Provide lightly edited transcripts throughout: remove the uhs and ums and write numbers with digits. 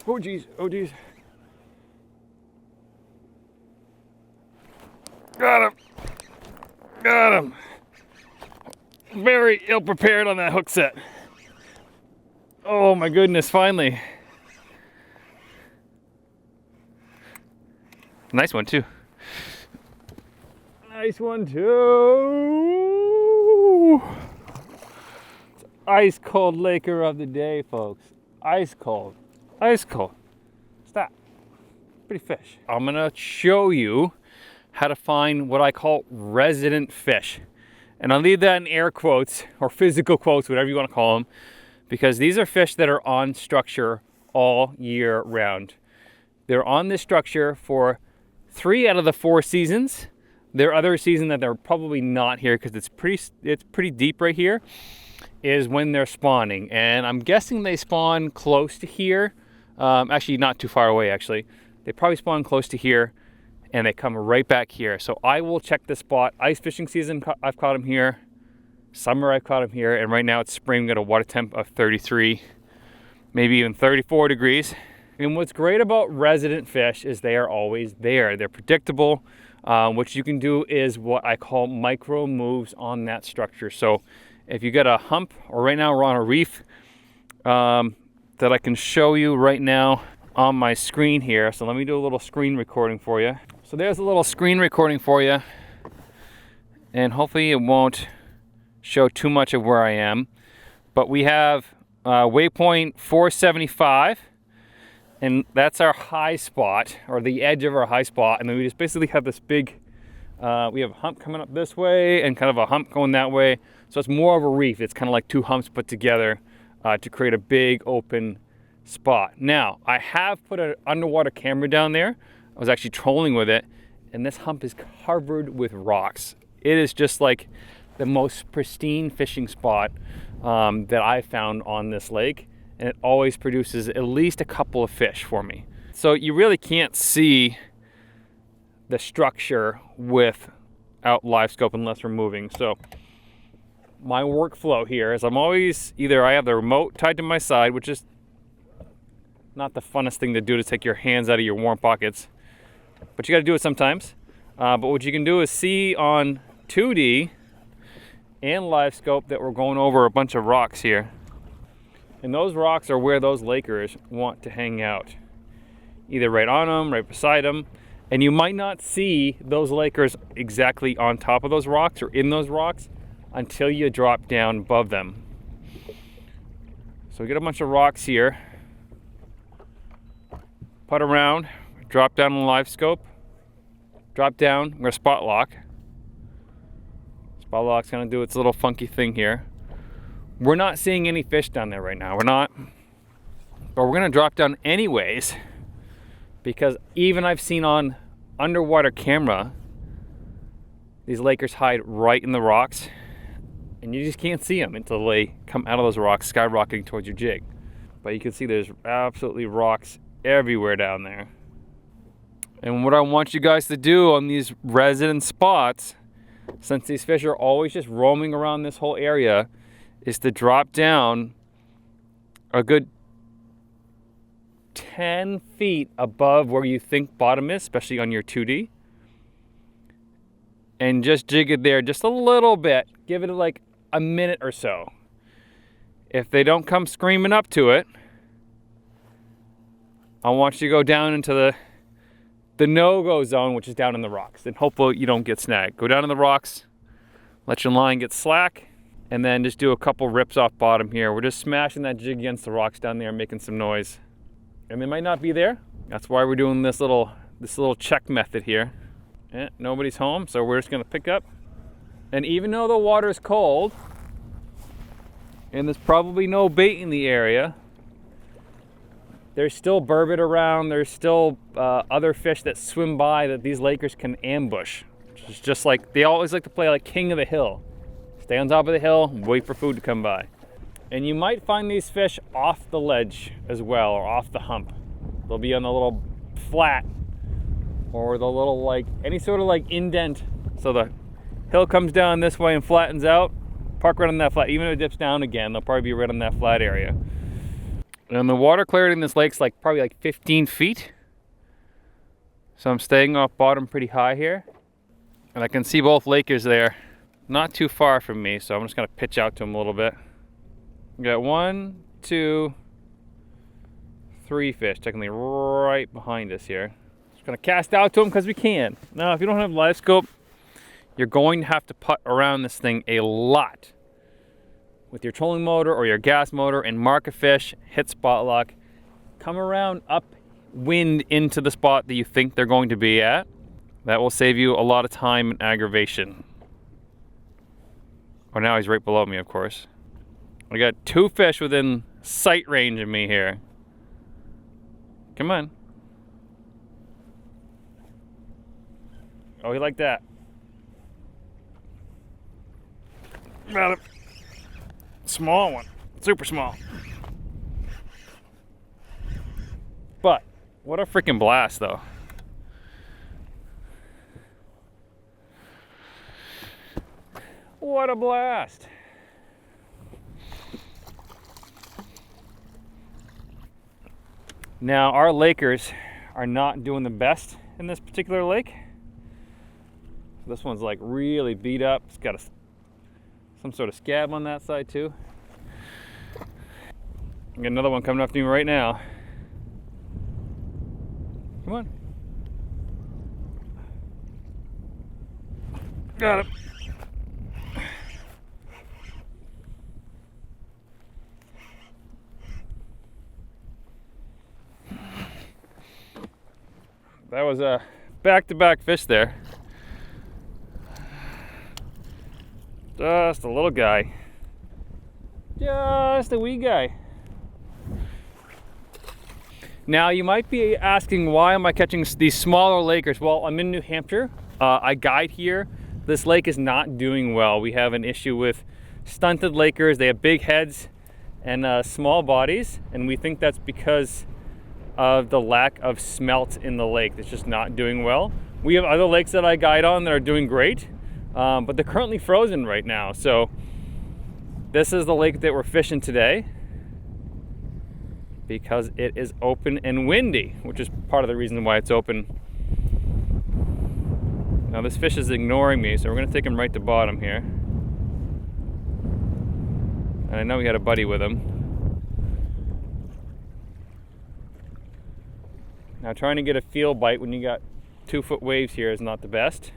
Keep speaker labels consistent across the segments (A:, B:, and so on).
A: Oh geez, oh geez. Got him. Got him. Very ill prepared on that hook set. Oh my goodness, finally. Nice one too. Nice one too. It's ice cold Laker of the day, folks. Ice cold. Ice cold. Stop. Pretty fish. I'm gonna show you how to find what I call resident fish. And I'll leave that in air quotes or physical quotes, whatever you want to call them, because these are fish that are on structure all year round. They're on this structure for 3 out of the 4 seasons. There are other seasons that they're probably not here because it's pretty deep right here, is when they're spawning. And I'm guessing they spawn close to here. Actually, not too far away, actually. They probably spawn close to here and they come right back here. So I will check this spot. Ice fishing season, I've caught them here. Summer, I've caught them here. And right now it's spring, got a water temp of 33, maybe even 34 degrees. And what's great about resident fish is they are always there. They're predictable. What you can do is what I call micro moves on that structure. So if you get a hump, or right now we're on a reef that I can show you right now on my screen here. So let me do a little screen recording for you. So there's a little screen recording for you. And hopefully it won't show too much of where I am. But we have waypoint 475. And that's our high spot, or the edge of our high spot. And then we just basically have this big, we have a hump coming up this way and kind of a hump going that way. So it's more of a reef. It's kind of like 2 humps put together to create a big open spot. Now, I have put an underwater camera down there. I was actually trolling with it. And this hump is covered with rocks. It is just like the most pristine fishing spot that I found on this lake. And it always produces at least a couple of fish for me. So you really can't see the structure without Livescope unless we're moving. So my workflow here is I'm always, either I have the remote tied to my side, which is not the funnest thing to do, to take your hands out of your warm pockets, but you got to do it sometimes. But what you can do is see on 2D and Livescope that we're going over a bunch of rocks here. And those rocks are where those Lakers want to hang out. Either right on them, right beside them. And you might not see those Lakers exactly on top of those rocks or in those rocks until you drop down above them. So we get a bunch of rocks here. Put around, drop down on the Livescope. Drop down, we're gonna spot lock. Spot lock's gonna do its little funky thing here. We're not seeing any fish down there right now. We're not. But we're gonna drop down anyways, because even I've seen on underwater camera, these Lakers hide right in the rocks, and you just can't see them until they come out of those rocks, skyrocketing towards your jig. But you can see there's absolutely rocks everywhere down there. And what I want you guys to do on these resident spots, since these fish are always just roaming around this whole area, is to drop down a good 10 feet above where you think bottom is, especially on your 2D. And just jig it there just a little bit. Give it like a minute or so. If they don't come screaming up to it, I want you to go down into the no-go zone, which is down in the rocks. And hopefully you don't get snagged. Go down in the rocks, let your line get slack, and then just do a couple rips off bottom here. We're just smashing that jig against the rocks down there, making some noise. And they might not be there. That's why we're doing this little check method here. Nobody's home, so we're just gonna pick up. And even though the water is cold, and there's probably no bait in the area, there's still burbot around. There's still other fish that swim by that these Lakers can ambush. It's just like, they always like to play like king of the hill. Stay on top of the hill, wait for food to come by. And you might find these fish off the ledge as well, or off the hump. They'll be on the little flat, or the little like, any sort of like indent. So the hill comes down this way and flattens out. Park right on that flat. Even if it dips down again, they'll probably be right on that flat area. And the water clarity in this lake's like probably like 15 feet. So I'm staying off bottom pretty high here. And I can see both Lakers there, not too far from me, so I'm just gonna pitch out to them a little bit. We got 1, 2, 3 fish technically right behind us here. Just gonna cast out to them because we can. Now, if you don't have Livescope, you're going to have to putt around this thing a lot with your trolling motor or your gas motor and mark a fish, hit spot lock, come around upwind into the spot that you think they're going to be at. That will save you a lot of time and aggravation. Oh, now he's right below me, of course. I got 2 fish within sight range of me here. Come on. Oh, he liked that. Got it. Small one. Super small. But, what a freaking blast, though. What a blast. Now, our Lakers are not doing the best in this particular lake. This one's like really beat up. It's got some sort of scab on that side too. Got another one coming up to me right now. Come on. Got it. That was a back-to-back fish there. Just a little guy. Just a wee guy. Now you might be asking, why am I catching these smaller Lakers? Well, I'm in New Hampshire. I guide here. This lake is not doing well. We have an issue with stunted Lakers. They have big heads and small bodies, and we think that's because of the lack of smelt in the lake. It's just not doing well. We have other lakes that I guide on that are doing great, but they're currently frozen right now. So this is the lake that we're fishing today because it is open and windy, which is part of the reason why it's open. Now this fish is ignoring me, so we're gonna take him right to bottom here. And I know we had a buddy with him. Now trying to get a feel bite when you got 2-foot waves here is not the best.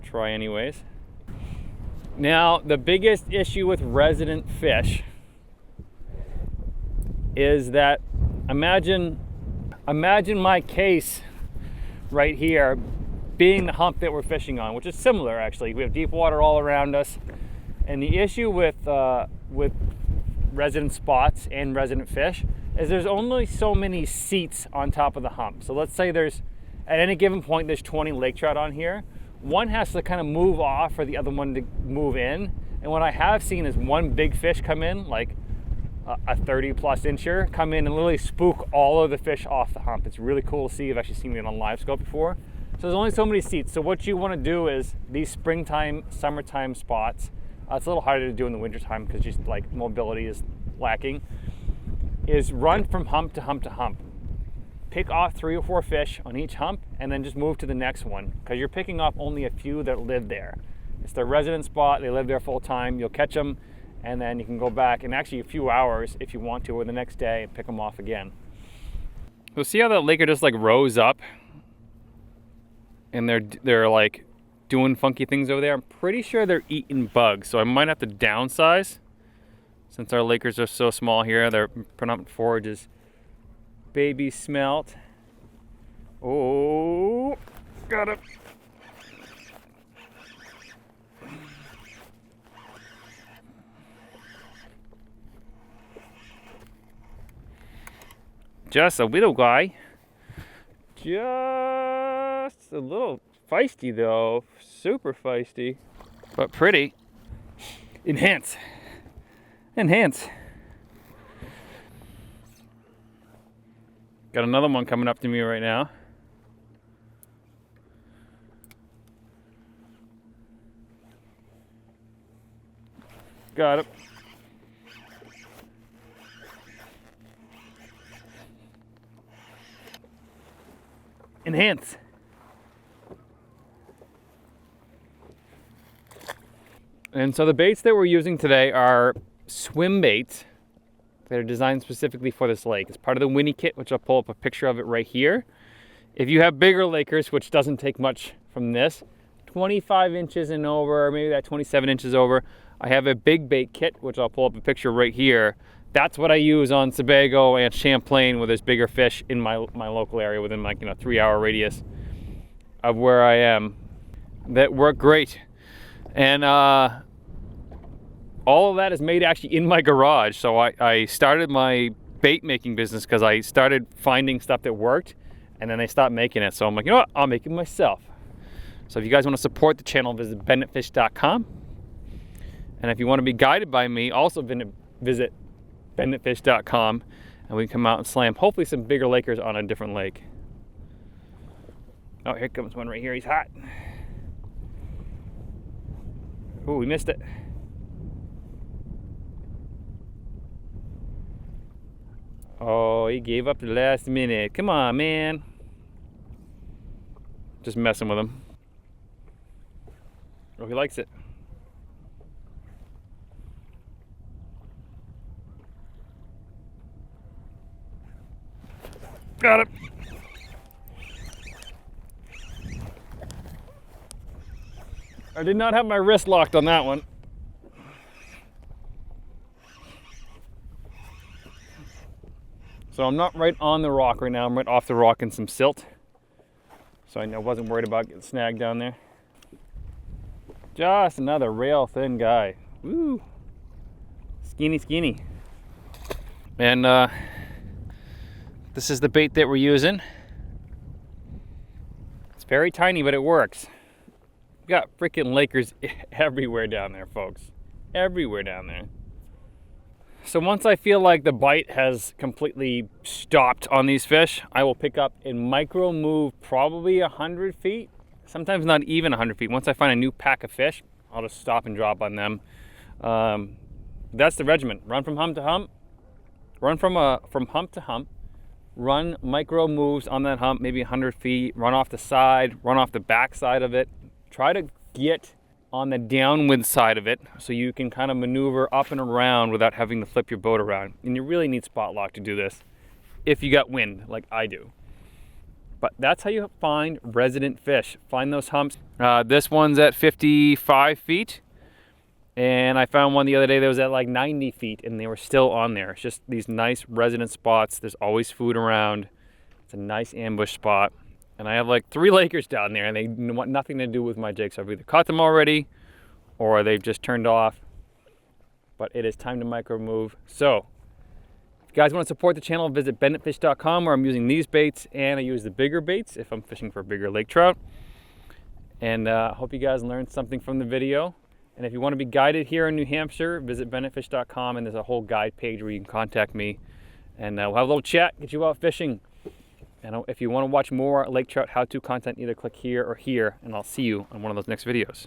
A: Try anyways. Now the biggest issue with resident fish is that imagine my case right here being the hump that we're fishing on, which is similar actually. We have deep water all around us, and the issue with resident spots and resident fish is there's only so many seats on top of the hump. So let's say there's, at any given point, there's 20 lake trout on here. One has to kind of move off for the other one to move in. And what I have seen is one big fish come in, like a 30-plus incher, come in and literally spook all of the fish off the hump. It's really cool to see. I've actually seen it on Livescope before. So there's only so many seats. So what you want to do is these springtime, summertime spots, it's a little harder to do in the wintertime because just like mobility is lacking, is run from hump to hump to hump. Pick off 3 or 4 fish on each hump and then just move to the next one, because you're picking off only a few that live there. It's their resident spot, they live there full time. You'll catch them and then you can go back in actually a few hours if you want to, or the next day, and pick them off again. So see how that laker just like rose up and they're like doing funky things over there? I'm pretty sure they're eating bugs, so I might have to downsize. Since our lakers are so small here, their predominant forage is baby smelt. Oh, got it. Just a little guy. Just a little feisty though. Super feisty, but pretty. Enhance. Enhance. Got another one coming up to me right now. Got it. enhance. And so the baits that we're using today are swim baits that are designed specifically for this lake. It's part of the Winnie kit, which I'll pull up a picture of it right here. If you have bigger lakers, which doesn't take much from this, 25 inches and over, maybe that 27 inches over, I have a big bait kit, which I'll pull up a picture right here. That's what I use on Sebago and Champlain, where there's bigger fish in my local area within like 3-hour radius of where I am. That work great. And all of that is made actually in my garage. So I started my bait making business because I started finding stuff that worked, and then I stopped making it. So I'm like, you know what, I'll make it myself. So if you guys want to support the channel, visit benditfish.com. And if you want to be guided by me, also visit benditfish.com, and we can come out and slam hopefully some bigger lakers on a different lake. Oh, here comes one right here. He's hot. Oh, we missed it. Oh, he gave up the last minute. Come on, man. Just messing with him. Oh, he likes it. Got it. I did not have my wrist locked on that one. So I'm not right on the rock right now. I'm right off the rock in some silt. So I wasn't worried about getting snagged down there. Just another rail thin guy. Woo. Skinny, skinny. And this is the bait that we're using. It's very tiny, but it works. We got freaking lakers everywhere down there, folks. Everywhere down there. So once I feel like the bite has completely stopped on these fish, I will pick up and micro move probably 100 feet. Sometimes not even 100 feet. Once I find a new pack of fish, I'll just stop and drop on them. That's the regimen. Run from hump to hump. Run from hump to hump. Run micro moves on that hump, maybe 100 feet. Run off the side. Run off the back side of it. Try to get on the downwind side of it so you can kind of maneuver up and around without having to flip your boat around. And you really need spot lock to do this if you got wind like I do. But that's how you find resident fish. Find those humps. This one's at 55 feet. And I found one the other day that was at like 90 feet and they were still on there. It's just these nice resident spots. There's always food around. It's a nice ambush spot. And I have like 3 lakers down there and they want nothing to do with my jig. So I've either caught them already or they've just turned off. But it is time to micro move. So if you guys want to support the channel, visit benditfish.com, where I'm using these baits and I use the bigger baits if I'm fishing for bigger lake trout. And I hope you guys learned something from the video. And if you want to be guided here in New Hampshire, visit benditfish.com, and there's a whole guide page where you can contact me. And we'll have a little chat, get you out fishing. And if you want to watch more lake trout how-to content, either click here or here, and I'll see you on one of those next videos.